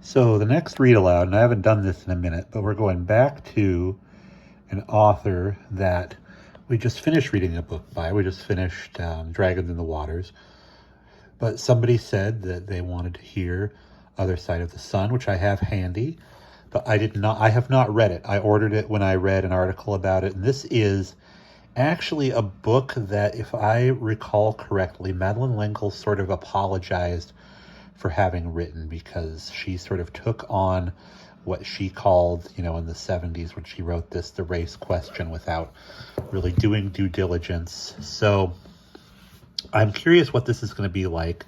So the next read aloud, and I haven't done this in a minute, but we're going back to an author that we just finished reading a book by. We just finished Dragons in the Waters. But somebody said that they wanted to hear Other Side of the Sun, which I have handy, but I have not read it. I ordered it when I read an article about it, and this is actually a book that, if I recall correctly, Madeleine L'Engle sort of apologized for having written, because she sort of took on what she called, in the 70s when she wrote this, the race question, without really doing due diligence. So I'm curious what this is going to be like.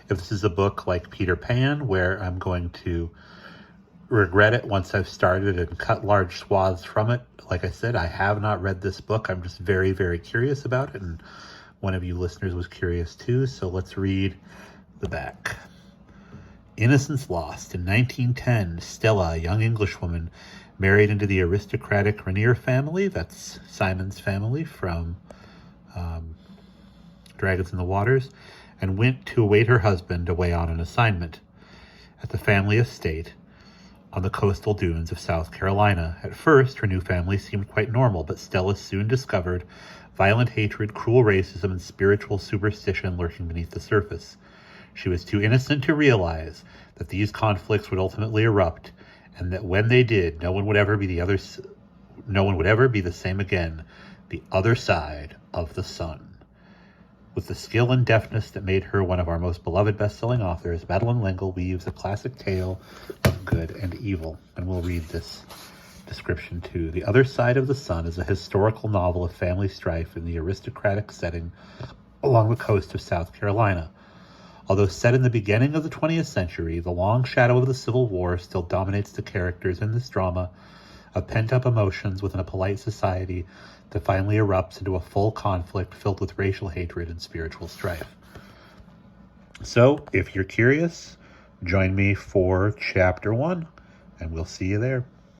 If this is a book like Peter Pan, where I'm going to regret it once I've started and cut large swaths from it. Like I said, I have not read this book. I'm just very, very curious about it, and one of you listeners was curious too, so let's read the back. Innocence lost. In 1910, Stella, a young Englishwoman, married into the aristocratic Rainier family. That's Simon's family from Dragons in the Waters, and went to await her husband away on an assignment at the family estate on the coastal dunes of South Carolina. At first, her new family seemed quite normal, but Stella soon discovered violent hatred, cruel racism, and spiritual superstition lurking beneath the surface. She was too innocent to realize that these conflicts would ultimately erupt, and that when they did, no one would ever be the same again. The other side of the sun. With the skill and deftness that made her one of our most beloved best-selling authors, Madeleine L'Engle weaves a classic tale of good and evil. And we'll read this description too. The Other Side of the Sun is a historical novel of family strife in the aristocratic setting along the coast of South Carolina. Although set in the beginning of the 20th century, the long shadow of the Civil War still dominates the characters in this drama of pent-up emotions within a polite society that finally erupts into a full conflict filled with racial hatred and spiritual strife. So, if you're curious, join me for Chapter 1, and we'll see you there.